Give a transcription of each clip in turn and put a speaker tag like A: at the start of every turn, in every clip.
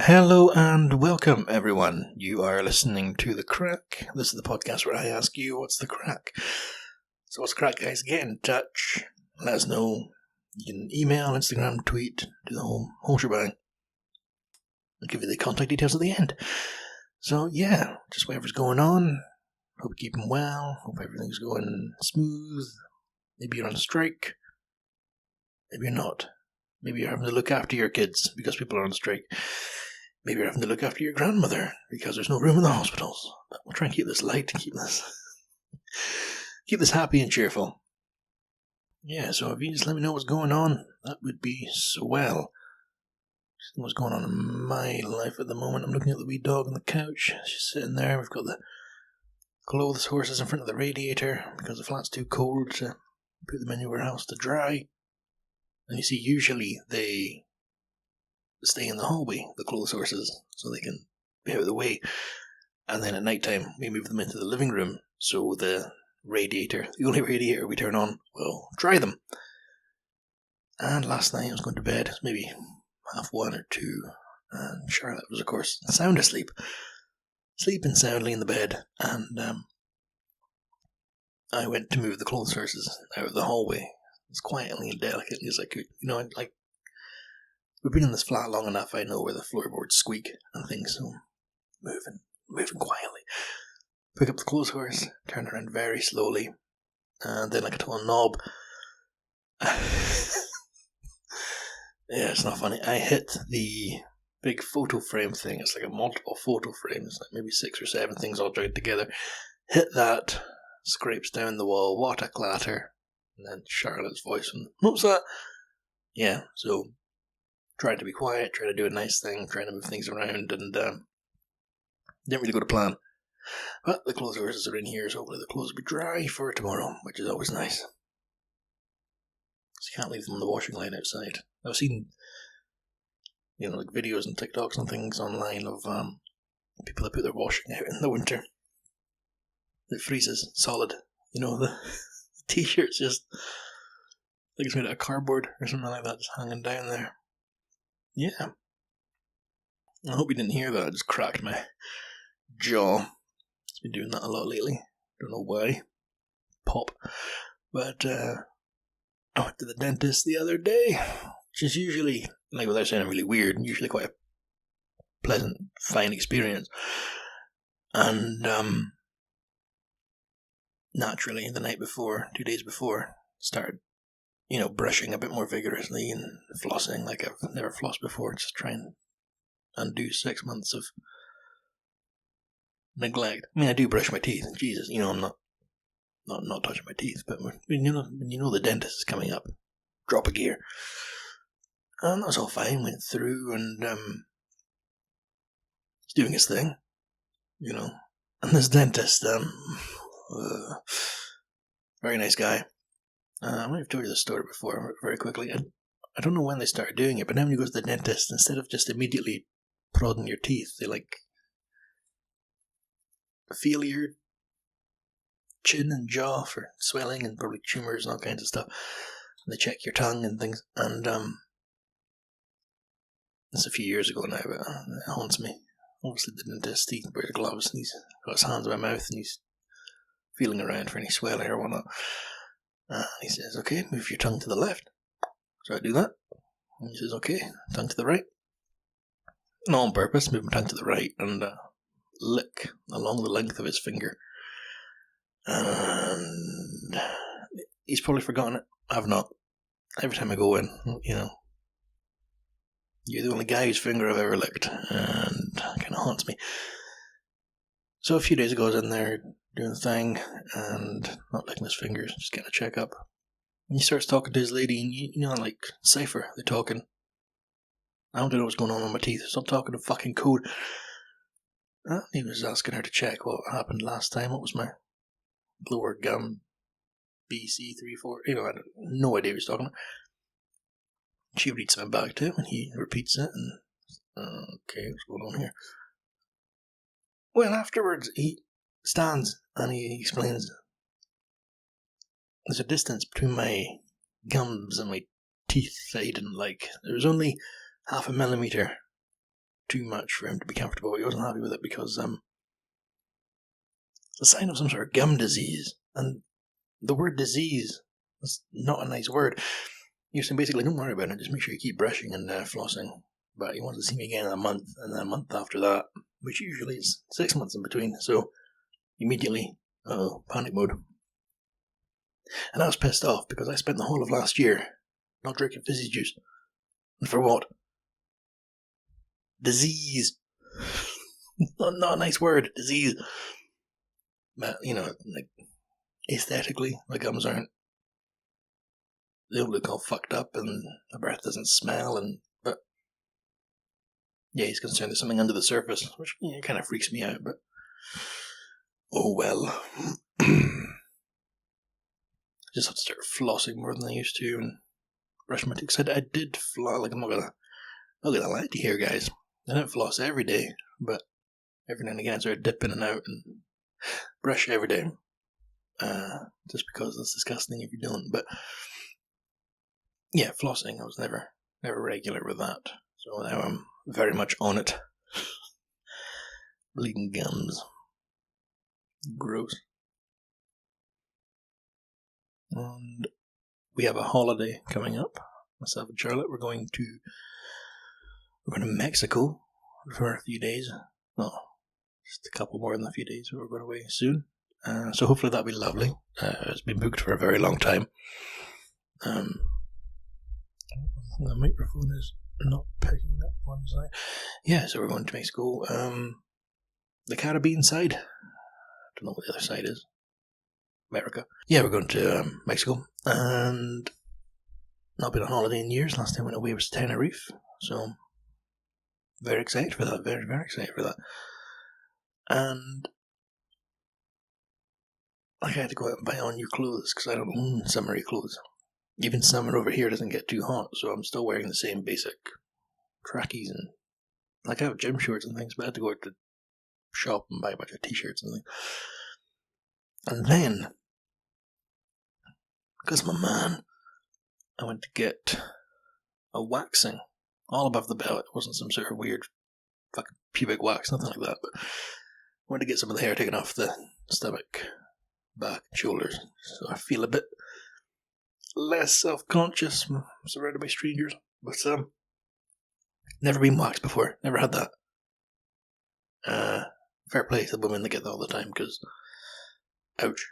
A: Hello and welcome, everyone. You are listening to The Crack. This is the podcast where I ask you, what's the crack? So what's the crack, guys? Get in touch. Let us know. You can email, Instagram, tweet, do the whole shebang. I'll give you the contact details at the end. So yeah, just whatever's going on. Hope you're keeping well. Hope everything's going smooth. Maybe you're on strike. Maybe you're not. Maybe you're having to look after your kids because people are on strike. Maybe you're having to look after your grandmother because there's no room in the hospitals. But we'll try and keep this light and keep this happy and cheerful. Yeah, so if you just let me know what's going on, that would be swell. Just what's going on in my life at the moment. I'm looking at the wee dog on the couch. She's sitting there. We've got the clothes horses in front of the radiator because the flat's too cold to put them anywhere else to dry. And you see, usually they stay in the hallway, the clothes horses, so they can be out of the way. And then at night time, we move them into the living room, so the radiator, the only radiator we turn on, will dry them. And last night I was going to bed, it was maybe 1:30 or 2, and Charlotte was, of course, sound asleep. Sleeping soundly in the bed, and I went to move the clothes horses out of the hallway as quietly and delicately as I could. You know, we've been in this flat long enough, I know where the floorboards squeak and things, so moving quietly. Pick up the clothes horse, turn around very slowly, and then like a total knob. Yeah, it's not funny. I hit the big photo frame thing. It's like a multiple photo frame. It's like maybe 6 or 7 things all joined together. Hit that, scrapes down the wall, what a clatter. And then Charlotte's voice, and what's that? Yeah, so trying to be quiet, trying to do a nice thing, trying to move things around, and didn't really go to plan. But the clothes horses are in here, so hopefully the clothes will be dry for tomorrow, which is always nice. So you can't leave them on the washing line outside. I've seen, like videos and TikToks and things online of people that put their washing out in the winter. It freezes solid. The t-shirt's just like it's made out of cardboard or something like that, just hanging down there. Yeah. I hope you didn't hear that. I just cracked my jaw. It's been doing that a lot lately. Don't know why. Pop. But I went to the dentist the other day, which is usually, without sounding really weird, usually quite a pleasant, fine experience. And naturally, the night before, 2 days before, started, brushing a bit more vigorously and flossing like I've never flossed before, just try and undo 6 months of neglect. I mean, I do brush my teeth. Jesus, I'm not touching my teeth, but when you know the dentist is coming up, drop a gear. And that was all fine. Went through and he's doing his thing, And this dentist, very nice guy. I might have told you this story before, very quickly. I don't know when they started doing it, but now when you go to the dentist, instead of just immediately prodding your teeth, they feel your chin and jaw for swelling and probably tumours and all kinds of stuff. And they check your tongue and things. And it's a few years ago now, but it haunts me. Obviously, the dentist, he wears gloves and he's got his hands in my mouth and he's feeling around for any swelling or whatnot. He says, okay, move your tongue to the left. So I do that. And he says, okay, tongue to the right. And on purpose, move my tongue to the right and lick along the length of his finger. And he's probably forgotten it. I've not. Every time I go in, you're the only guy whose finger I've ever licked, and it kind of haunts me. So a few days ago I was in there doing the thing, and not licking his fingers, just getting a check-up. And he starts talking to his lady, and cipher, they're talking. I don't know what's going on with my teeth, stop talking to fucking code. He was asking her to check what happened last time. What was my lower gum? BC34, I had no idea what he was talking about. She reads something back to him, and he repeats it, and okay, what's going on here? Well, afterwards, he stands, and he explains, there's a distance between my gums and my teeth that he didn't like. There was only 0.5 millimeter too much for him to be comfortable. He wasn't happy with it because it's a sign of some sort of gum disease. And the word disease is not a nice word. You're saying basically, don't worry about it, just make sure you keep brushing and flossing. But he wants to see me again in a month, and then a month after that, which usually is 6 months in between. So immediately, panic mode. And I was pissed off because I spent the whole of last year not drinking fizzy juice. And for what? Disease. Not a nice word, disease. But, like, aesthetically, my gums aren't. They don't look all fucked up and my breath doesn't smell, but yeah, he's concerned there's something under the surface, which kind of freaks me out, but oh well. Just have to start flossing more than I used to and brush my teeth. I did floss, like I'm not gonna lie to you here, guys. I don't floss every day, but every now and again I sort of dip in and out and brush every day. Just because it's disgusting if you don't, but yeah, flossing, I was never regular with that. So now I'm very much on it. Bleeding gums. Gross. And we have a holiday coming up. Myself and Charlotte, we're going to Mexico for a few days. Well, just a couple more than a few days, but we're going away soon. So hopefully that'll be lovely. It's been booked for a very long time. The microphone is not picking up one side. Yeah, so we're going to Mexico. The Caribbean side. I don't know what the other side is. America. Yeah, we're going to Mexico. And not been on holiday in years. Last time I went away was Tenerife. So very excited for that. Very, very excited for that. And I had to go out and buy all new clothes because I don't own summery clothes. Even summer over here doesn't get too hot, so I'm still wearing the same basic trackies and I have gym shorts and things, but I had to go out to shop and buy a bunch of t-shirts and things. And then, because I'm a man, I went to get a waxing all above the belt. It wasn't some sort of weird fucking pubic wax, nothing like that, but I wanted to get some of the hair taken off the stomach, back, and shoulders, so I feel a bit less self-conscious, surrounded by strangers. But never been waxed before, never had that. Fair play to the women that get that all the time, because ouch,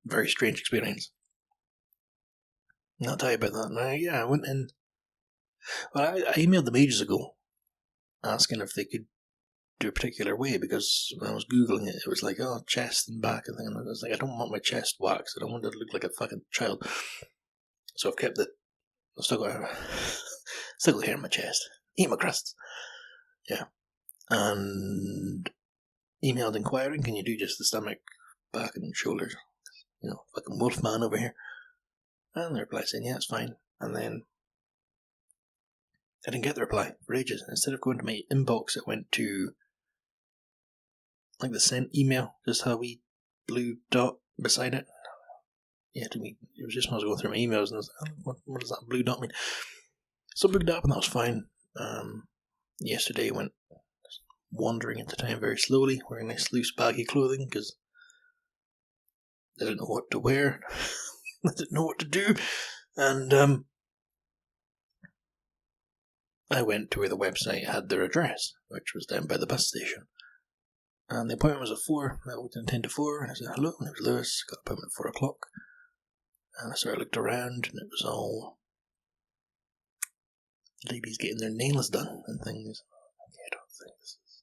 A: very strange experience. I'll tell you about that now. Yeah, I went in. Well, I emailed them ages ago, asking if they could do a particular way, because when I was googling it, it was like, oh, chest and back and thing. And I was like, I don't want my chest waxed. I don't want it to look like a fucking child. So I've kept it. I've still got hair in my chest. Eat my crusts. Yeah. And emailed inquiring, can you do just the stomach, back and shoulders? Fucking wolfman over here. And the reply saying, yeah, it's fine. And then I didn't get the reply for ages. Instead of going to my inbox, it went to like the sent email, just a wee blue dot beside it. Yeah, to me, it was just when I was going through my emails and I was like, oh, what does that blue dot mean? So I booked it up and that was fine. Yesterday I went wandering into town very slowly, wearing nice loose baggy clothing because I didn't know what to wear. I didn't know what to do. And I went to where the website had their address, which was down by the bus station. And the appointment was at 4. I walked in 10 to 4, and I said, hello, my name is Lewis, got an appointment at 4 o'clock. And I sort of looked around, and it was all ladies getting their nails done and things. I don't think this is...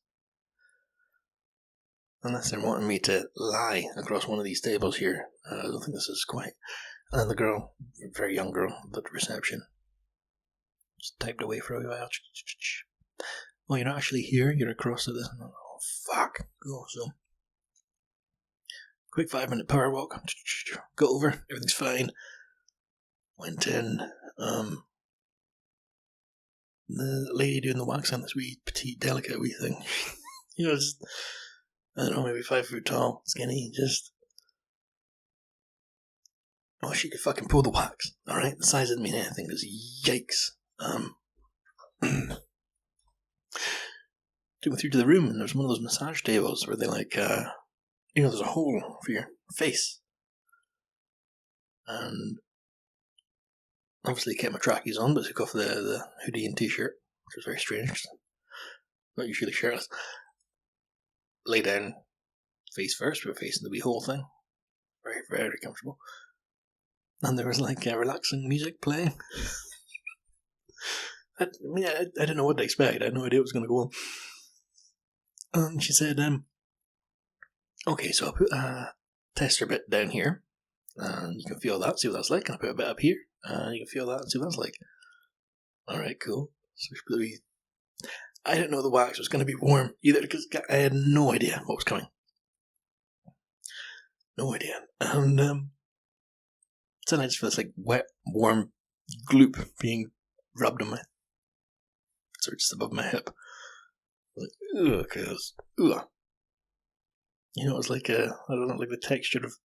A: Unless they're wanting me to lie across one of these tables here, I don't think this is quite... And then the girl, a very young girl, at the reception, just typed away for a while. Oh, you're not actually here, you're across to this. Oh, fuck. Oh, so... Quick 5-minute power walk. Got over, everything's fine. Went in. The lady doing the wax on this wee petite, delicate wee thing. Just, I don't know, maybe 5 foot tall, skinny, just... Oh, she could fucking pull the wax, alright? The size didn't mean anything, because yikes. took me through to the room, and there was one of those massage tables where they there's a hole for your face. And obviously kept my trackies on, but took off the hoodie and t-shirt, which was very strange, 'cause I'm not usually shirtless. Lay down face first, but facing the wee hole thing. Very, very comfortable. And there was relaxing music playing. I didn't know what to expect. I had no idea what was going to go on. And she said, okay, so I'll put a tester bit down here, and you can feel that, see what that's like. And I'll put a bit up here, and you can feel that and see what that's like. Alright, cool. So I didn't know the wax was going to be warm either, because I had no idea what was coming. No idea. And then I just feel this wet, warm gloop being rubbed on my, sort of just above my hip. Ugh, cause ugh. You know, it's like the texture of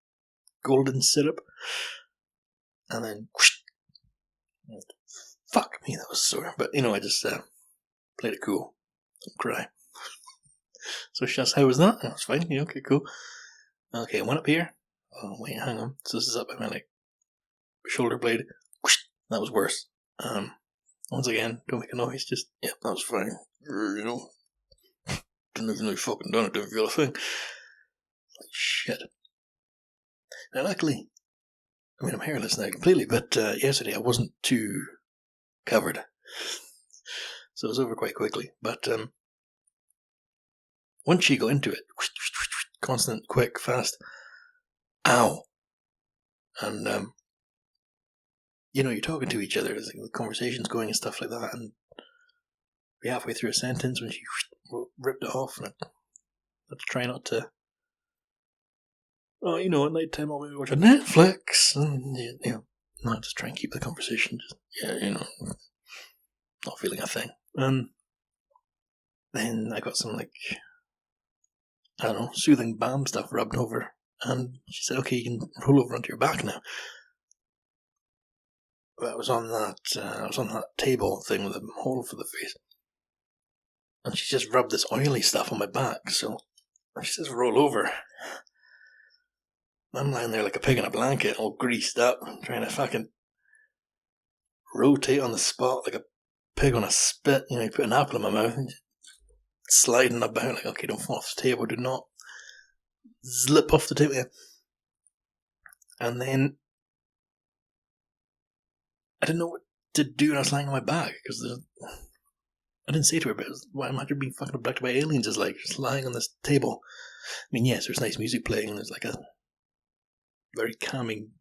A: golden syrup. And then whoosh, fuck me, that was sore. But I just played it cool. Don't cry. So she asked, how was that? It was fine. Yeah, okay, cool. Okay, I went up here. Oh wait, hang on. So this is up by my shoulder blade. Whoosh, that was worse. Once again, don't make a noise. Just that was fine. Didn't even know you fucking done it. Didn't feel a thing. Shit. Now, luckily, I'm hairless now completely, but yesterday I wasn't too covered. So it was over quite quickly. But once she got into it, constant, quick, fast, ow. And, you're talking to each other, the conversation's going and stuff like that, and be halfway through a sentence when she ripped it off, and I had to try not to. Oh, at night time I'll maybe watch a Netflix, and not just try and keep the conversation, not feeling a thing. And then I got some soothing balm stuff rubbed over, and she said, okay, you can roll over onto your back now. But I was on that table thing with a hole for the face. And she just rubbed this oily stuff on my back, so she says roll over. I'm lying there like a pig in a blanket, all greased up, trying to fucking rotate on the spot like a pig on a spit. You put an apple in my mouth and sliding about okay, don't fall off the table, do not slip off the table. And then I didn't know what to do when I was lying on my back, because I didn't say to her, but why am I being fucking abducted by aliens? Is just lying on this table. Yes, there's nice music playing, and there's a very calming.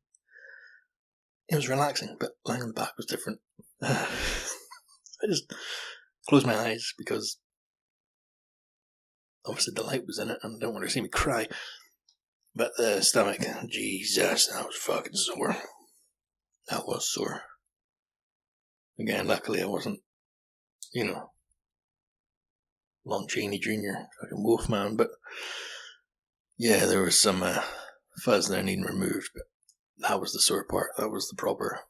A: It was relaxing, but lying on the back was different. I just closed my eyes because obviously the light was in it, and I don't want her to see me cry. But the stomach, Jesus, that was fucking sore. That was sore. Again, luckily I wasn't, Lon Chaney Jr., fucking Wolfman, but yeah, there was some fuzz there needing removed, but that was the sore part. That was the proper.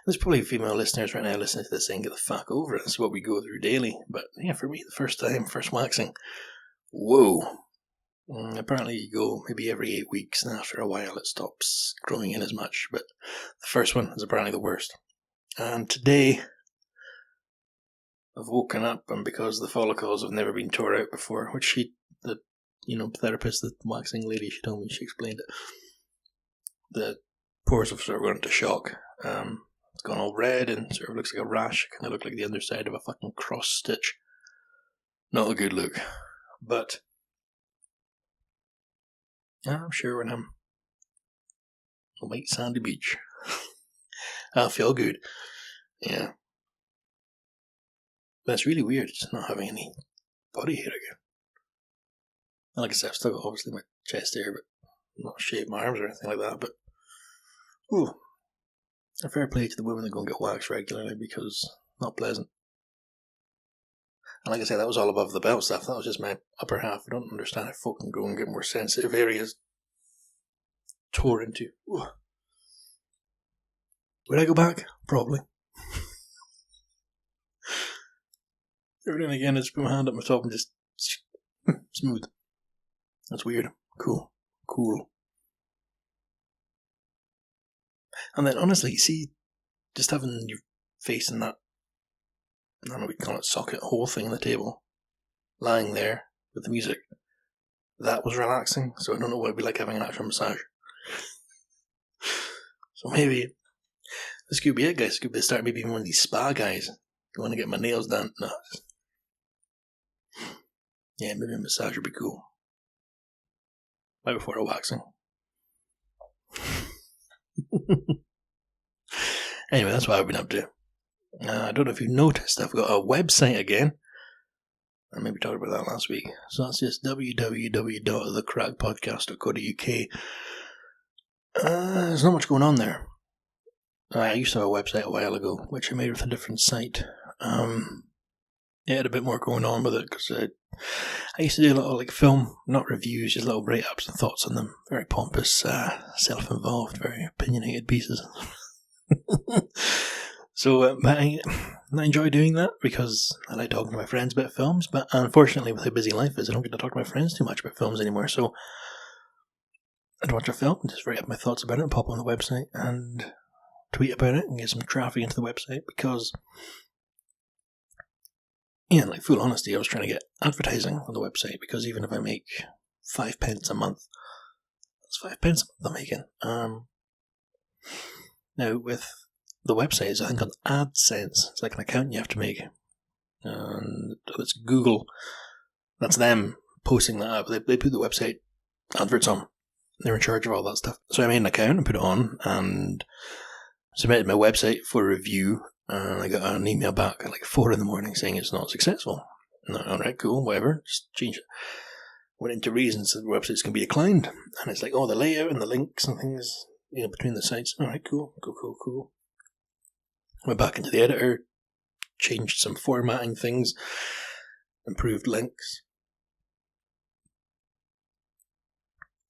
A: There's probably female listeners right now listening to this saying, get the fuck over it. That's what we go through daily. But yeah, for me, the first waxing, whoa. Apparently you go maybe every 8 weeks, and after a while it stops growing in as much. But the first one is apparently the worst. And today I've woken up, and because the follicles have never been tore out before, which the therapist, the waxing lady, she told me, she explained it. The pores have sort of gone into shock. It's gone all red and sort of looks like a rash. Kind of look like the underside of a fucking cross stitch. Not a good look. But I'm sure when I'm on a white sandy beach, I'll feel good. Yeah. But it's really weird just not having any body hair again. And like I said, I've still got obviously my chest hair, but not shaved my arms or anything like that. But ooh, a fair play to the women that go and get waxed regularly, because not pleasant. And like I said, that was all above the belt stuff. That was just my upper half. I don't understand how folk can go and get more sensitive areas tore into. Ooh. Would I go back? Probably. Every now and again, I just put my hand up my top and just smooth. That's weird. Cool. And then, honestly, you see, just having your face in that, I don't know what you call it, socket hole thing on the table, lying there with the music, that was relaxing. So I don't know what it'd be like having an actual massage. So maybe this could be it, guys. This could be the start. Maybe even one of these spa guys. I want to get my nails done. No. Yeah, maybe a massage would be cool. Right before a waxing. Anyway, that's what I've been up to. I don't know if you've noticed, I've got a website again. I maybe talked about that last week. So that's just www.thecrackpodcast.co.uk. There's not much going on there. I used to have a website a while ago, which I made with a different site. It had a bit more going on with it, because I used to do a lot of like film, not reviews, just little write-ups and thoughts on them. Very pompous, self-involved, very opinionated pieces. So I enjoy doing that because I like talking to my friends about films, but unfortunately with how busy life is, I don't get to talk to my friends too much about films anymore, so I'd watch a film and just write up my thoughts about it and pop on the website and tweet about it and get some traffic into the website, because, yeah, like full honesty, I was trying to get advertising on the website, because even if I make 5 pence a month, that's 5 pence a month I'm making. Now with the website is, I think, on AdSense. It's like an account you have to make. And it's Google. That's them posting that up. They put the website adverts on. They're in charge of all that stuff. So I made an account and put it on and submitted my website for review. And I got an email back at like 4 a.m. saying it's not successful. No, alright, cool, whatever. Just change it. Went into reasons that the website's going to be declined. And it's like, oh, the layout and the links and things, between the sites. Alright, cool. Went back into the editor, changed some formatting things, improved links.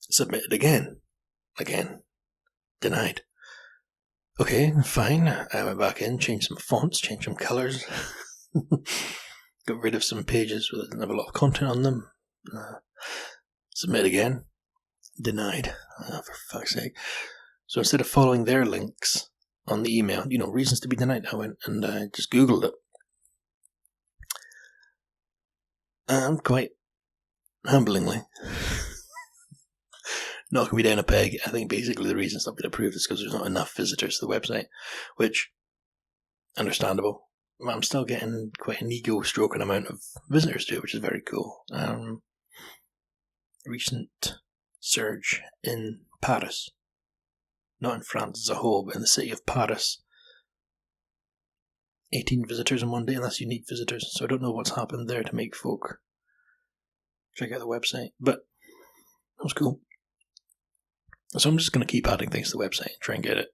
A: Submitted again. Denied. Okay, fine. I went back in, changed some fonts, changed some colours. Got rid of some pages that didn't have a lot of content on them. Submit again. Denied. Oh, for fuck's sake. So instead of following their links on the email, reasons to be denied, I went and I just Googled it. And quite humblingly, knocking me down a peg, I think basically the reason it's not been approved is because there's not enough visitors to the website, which, understandable. I'm still getting quite an ego-stroking amount of visitors to it, which is very cool. Recent surge in Paris. Not in France as a whole, but in the city of Paris. 18 visitors in one day, and that's unique visitors, so I don't know what's happened there to make folk check out the website, but that was cool. So I'm just going to keep adding things to the website and try and get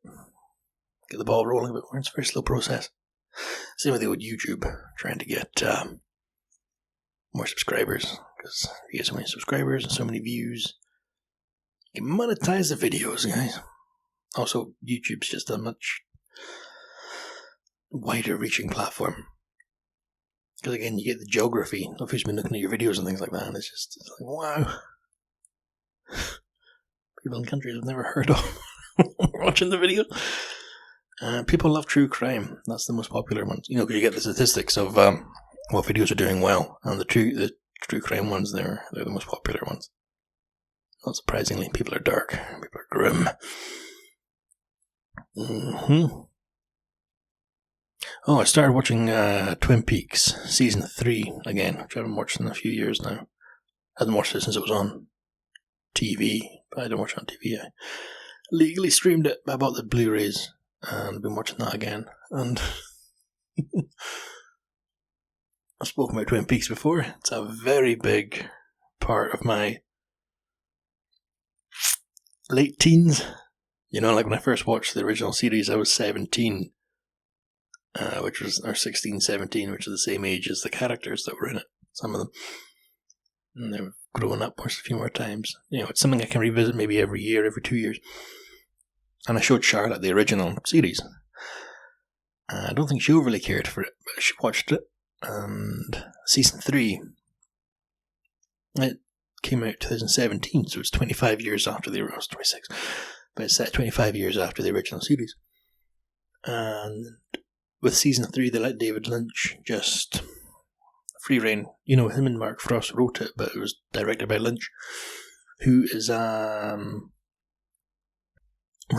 A: the ball rolling a bit more. It's a very slow process. Same with the old YouTube, trying to get more subscribers, because if you get so many subscribers and so many views, you can monetize the videos, guys. Also, YouTube's just a much wider reaching platform. Because again, you get the geography of who's been looking at your videos and things like that, and it's like, wow. People in countries I've never heard of watching the videos. People love true crime. That's the most popular one. Because you get the statistics of what videos are doing well, and the true crime ones, they're the most popular ones. Not surprisingly, people are dark. People are grim. Oh, I started watching Twin Peaks Season 3 again, which I haven't watched in a few years now. I hadn't watched it since it was on TV, but I didn't watch it on TV. I legally streamed it, but I bought the Blu-rays and I've been watching that again. And I've spoken about Twin Peaks before. It's a very big part of my late teens. Like when I first watched the original series, I was 17, or 16, 17, which is the same age as the characters that were in it, some of them. And they've grown up, watched a few more times. It's something I can revisit maybe every year, every 2 years. And I showed Charlotte the original series. I don't think she overly cared for it, but she watched it. And season 3, it came out 2017, so it's 25 years after the original, 26, but it's set 25 years after the original series. And with season 3, they let David Lynch just free reign. You know, him and Mark Frost wrote it, but it was directed by Lynch, who is well,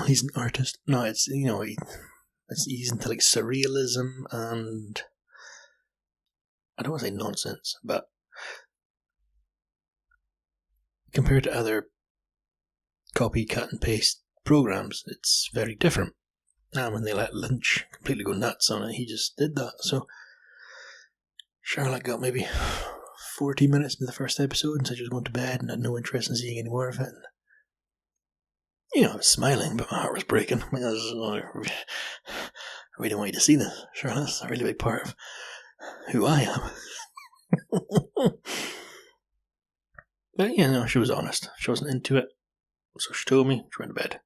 A: he's an artist. No, it's, you know, he's into like surrealism and I don't want to say nonsense, but compared to other copy, cut and paste programs, it's very different. Now, when they let Lynch completely go nuts on it, he just did that. So Charlotte got maybe 40 minutes in the first episode and said she was going to bed and had no interest in seeing any more of it. And, you know, I was smiling, but my heart was breaking. I really want you to see this, Charlotte. It's a really big part of who I am. But yeah, no, she was honest. She wasn't into it. So she told me, she went to bed.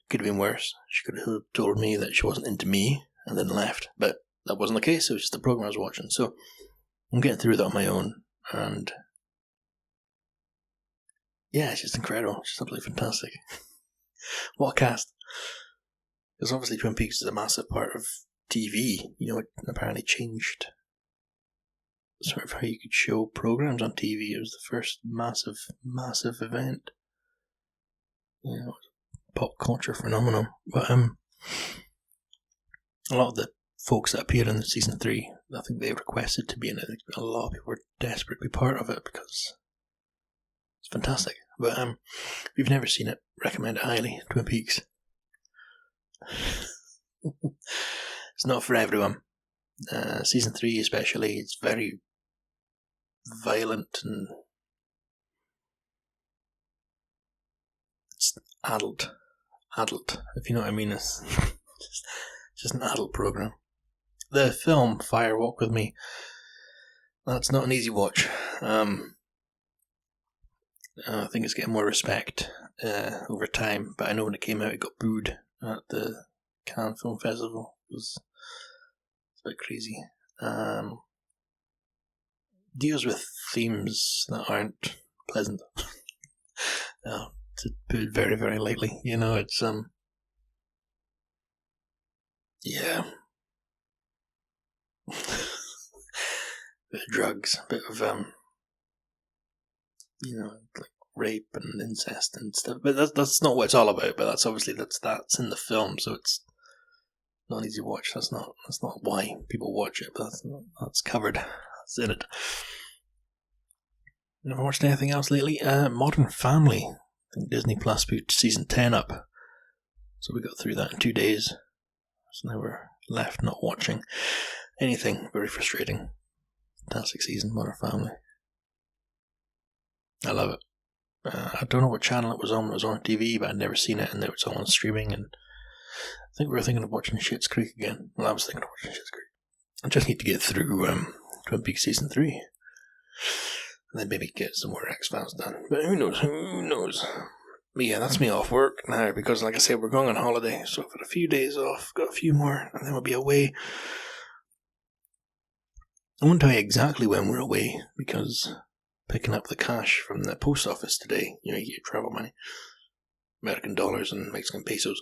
A: Could have been worse. She could have told me that she wasn't into me and then left. But that wasn't the case. It was just the program I was watching. So I'm getting through that on my own. And yeah, it's just incredible. It's just absolutely fantastic. What a cast. Because obviously Twin Peaks is a massive part of TV. You know, it apparently changed sort of how you could show programs on TV. It was the first massive event. You know, pop culture phenomenon. But a lot of the folks that appeared in season 3, I think they requested to be in it. A lot of people were desperate to be part of it because it's fantastic. But if you've never seen it, recommend it highly. Twin Peaks. It's not for everyone. Season 3 especially, it's very violent and it's adult, if you know what I mean. It's just an adult program. The film Fire Walk With Me, that's not an easy watch. I think it's getting more respect over time, but I know when it came out it got booed at the Cannes Film Festival. It's a bit crazy. Deals with themes that aren't pleasant. To put it very, very lightly. You know, it's yeah. Bit of drugs, bit of you know, like rape and incest and stuff. But that's not what it's all about. But that's obviously that's in the film, so it's not an easy watch. That's not why people watch it. But that's covered. That's in it. Never watched anything else lately. Modern Family. I think Disney Plus put season 10 up, so we got through that in 2 days. So now we're left not watching anything. Very frustrating. Fantastic season, Modern Family. I love it. I don't know what channel it was on when it was on TV, but I'd never seen it, and now it's all on streaming, and I think we were thinking of watching Schitt's Creek again. Well, I was thinking of watching Schitt's Creek. I just need to get through Twin Peaks Season 3. And then maybe get some more X-Files done. But who knows. But yeah, that's me off work now, because like I said, we're going on holiday, so I've got a few days off, got a few more, and then we'll be away. I won't tell you exactly when we're away, because picking up the cash from the post office today, you know, you get your travel money, American dollars and Mexican pesos.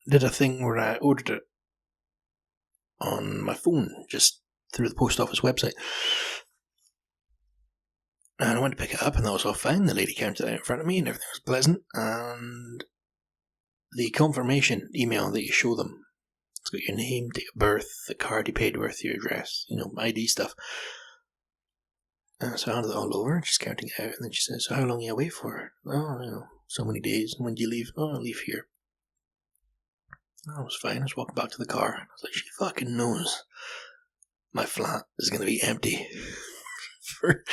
A: Did a thing where I ordered it on my phone, just through the post office website. And I went to pick it up, and that was all fine. The lady counted it out in front of me, and everything was pleasant. And the confirmation email that you show them, it's got your name, date of birth, the card you paid with, your address, you know, ID stuff. So I handed it all over, and she's counting it out, and then she says, "So how long are you away for?" "Oh, you know, so many days." "And when do you leave?" "Oh, I leave here." I was fine. I was walking back to the car. I was like, she fucking knows my flat is going to be empty for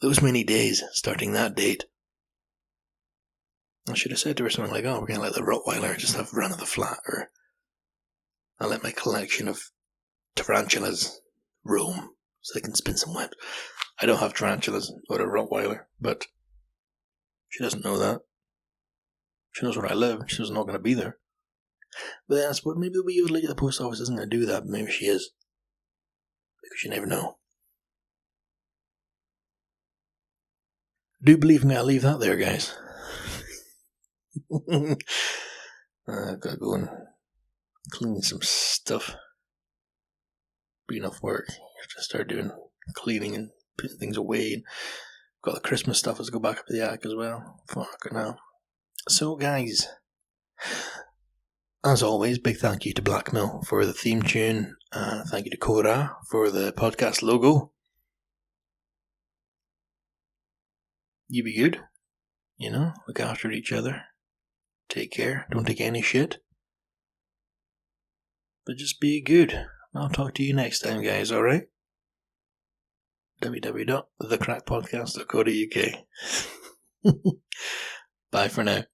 A: those many days, starting that date. I should have said to her something like, "Oh, we're going to let the Rottweiler just have run of the flat," or "I'll let my collection of tarantulas roam so they can spin some webs." I don't have tarantulas or a Rottweiler, but she doesn't know that. She knows where I live. She knows I'm not going to be there. But then I suppose maybe the wee old lady at the post office isn't going to do that, but maybe she is. Because you never know. I do believe I'm going to leave that there, guys. I've got to go and clean some stuff. Be enough work. You have to start doing cleaning and putting things away. And got the Christmas stuff as go back up to the attic as well. Fuck it now. So, guys, as always, big thank you to Blackmill for the theme tune. Thank you to Co-Thràth for the podcast logo. You be good. Look after each other. Take care. Don't take any shit. But just be good. I'll talk to you next time, guys, alright? www.thecrackpodcast.co.uk Bye for now.